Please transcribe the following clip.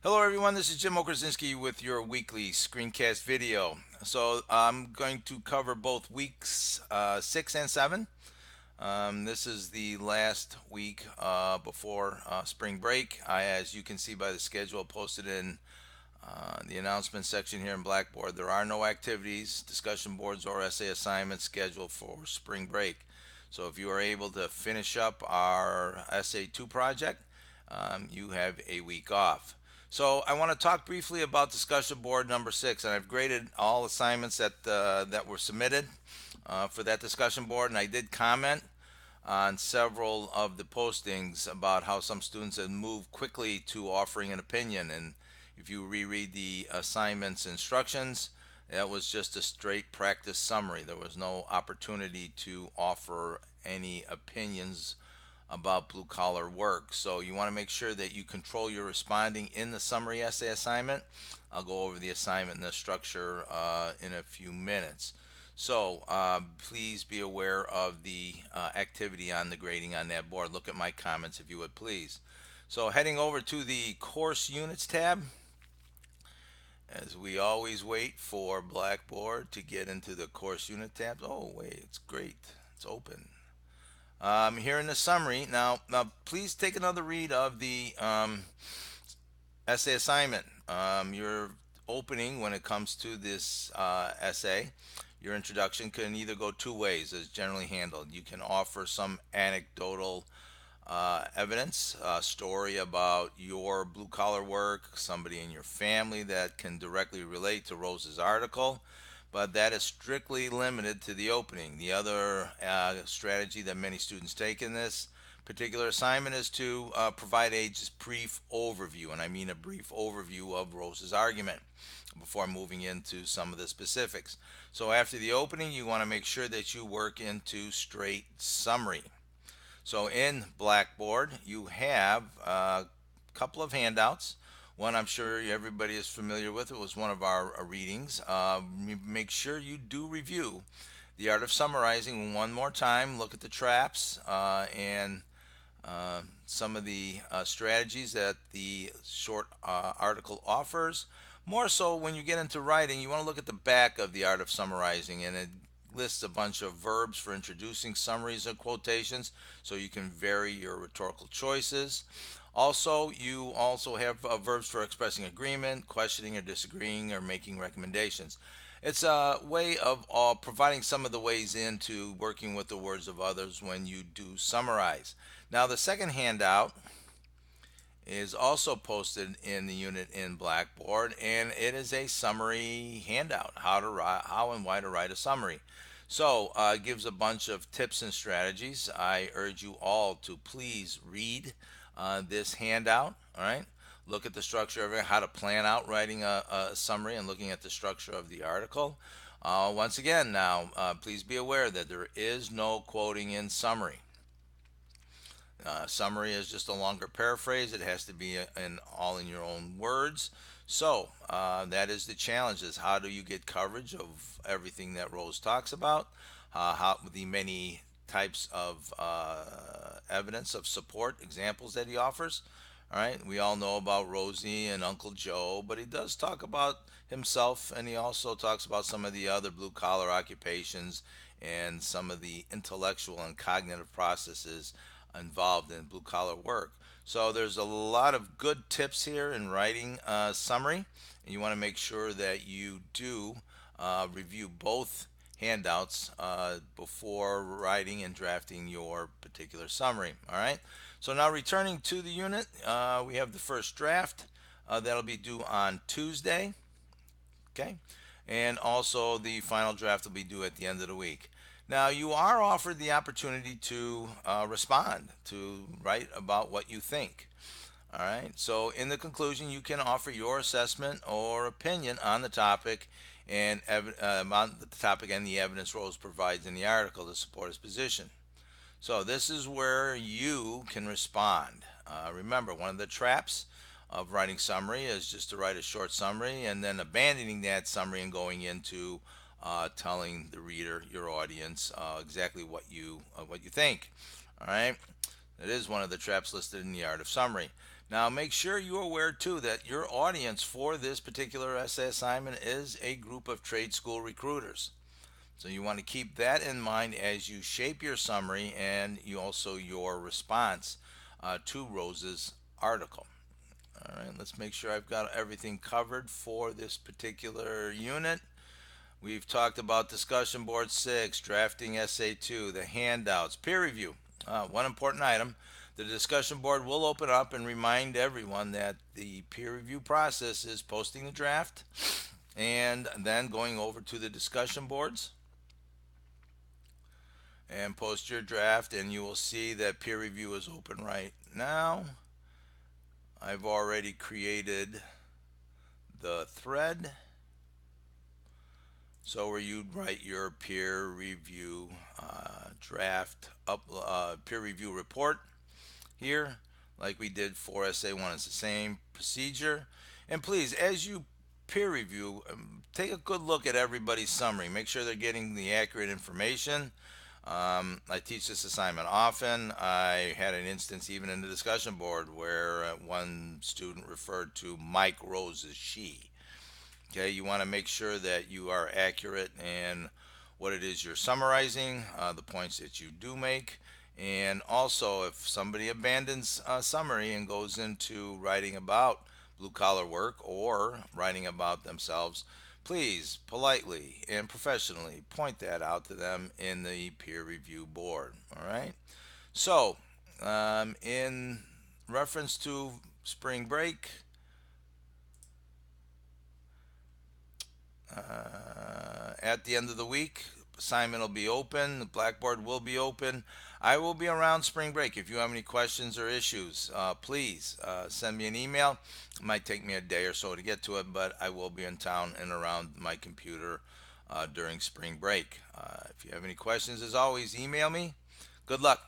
Hello everyone, this is Jim Okerzinski with your weekly screencast video. So I'm going to cover both weeks 6 and 7. This is the last week before spring break. As you can see by the schedule posted in the announcement section here in Blackboard, there are no activities, discussion boards, or essay assignments scheduled for spring break. So if you are able to finish up our Essay 2 project, you have a week off. So I want to talk briefly about discussion board number 6, and I've graded all assignments that were submitted for that discussion board, and I did comment on several of the postings about how some students had moved quickly to offering an opinion. And if you reread the assignments instructions, that was just a straight practice summary. There was no opportunity to offer any opinions about blue collar work. So you want to make sure that you control your responding in the summary essay assignment. I'll go over the assignment and the structure in a few minutes. So please be aware of the activity on the grading on that board. Look at my comments if you would please. So heading over to the course units tab, as we always wait for Blackboard to get into the course unit tabs. Oh wait, it's great. It's open. Here in the summary, now please take another read of the essay assignment. Your opening when it comes to this essay, your introduction can either go two ways as generally handled. You can offer some anecdotal evidence, a story about your blue collar work, somebody in your family that can directly relate to Rose's article, but that is strictly limited to the opening. The other strategy that many students take in this particular assignment is to provide a just brief overview, and I mean a brief overview of Rose's argument before moving into some of the specifics. So after the opening, you want to make sure that you work into straight summary. So in Blackboard, you have a couple of handouts. One I'm sure everybody is familiar with. It was one of our readings. Make sure you do review The Art of Summarizing one more time. Look at the traps and some of the strategies that the short article offers. More so, when you get into writing, you want to look at the back of The Art of Summarizing, and it lists a bunch of verbs for introducing summaries and quotations so you can vary your rhetorical choices. Also, you also have verbs for expressing agreement, questioning or disagreeing, or making recommendations. It's a way of providing some of the ways into working with the words of others when you do summarize. Now, the second handout is also posted in the unit in Blackboard, and it is a summary handout, how and why to write a summary. So it gives a bunch of tips and strategies. I urge you all to please read this handout. All right, look at the structure of it, how to plan out writing a summary, and looking at the structure of the article. Once again, now please be aware that there is no quoting in summary. Summary is just a longer paraphrase. It has to be all in your own words. So that is the challenge: is how do you get coverage of everything that Rose talks about? How the many types of evidence of support examples that he offers. All right, we all know about Rosie and Uncle Joe, but he does talk about himself, and he also talks about some of the other blue collar occupations and some of the intellectual and cognitive processes involved in blue collar work. So there's a lot of good tips here in writing a summary, and you want to make sure that you do review both handouts before writing and drafting your particular summary. All right. So now returning to the unit, we have the first draft that'll be due on Tuesday. Okay. And also the final draft will be due at the end of the week. Now, you are offered the opportunity to respond, to write about what you think. All right. So, in the conclusion, you can offer your assessment or opinion on the topic and the evidence Rose provides in the article to support his position. So, this is where you can respond. Remember, one of the traps of writing summary is just to write a short summary and then abandoning that summary and going into telling the reader, your audience, exactly what you think. All right, it is one of the traps listed in the Art of Summary. Now, make sure you're aware too that your audience for this particular essay assignment is a group of trade school recruiters. So you want to keep that in mind as you shape your summary and you also your response to Rose's article. All right, let's make sure I've got everything covered for this particular unit. We've talked about discussion board 6, drafting essay 2, the handouts, peer review. One important item: the discussion board will open up and remind everyone that the peer review process is posting the draft and then going over to the discussion boards and post your draft, and you will see that peer review is open right now. I've already created the thread, so where you'd write your peer review draft up peer review report here, like we did for SA1. It's the same procedure. And please, as you peer review, take a good look at everybody's summary. Make sure they're getting the accurate information. I teach this assignment often. I had an instance even in the discussion board where one student referred to Mike Rose's she. Okay, you want to make sure that you are accurate in what it is you're summarizing, the points that you do make, and also if somebody abandons a summary and goes into writing about blue collar work or writing about themselves, please politely and professionally point that out to them in the peer review board. All right. So, in reference to spring break, at the end of the week, assignment will be open. The Blackboard will be open. I will be around spring break. If you have any questions or issues, please send me an email. It might take me a day or so to get to it, but I will be in town and around my computer during spring break. If you have any questions, as always, email me. Good luck.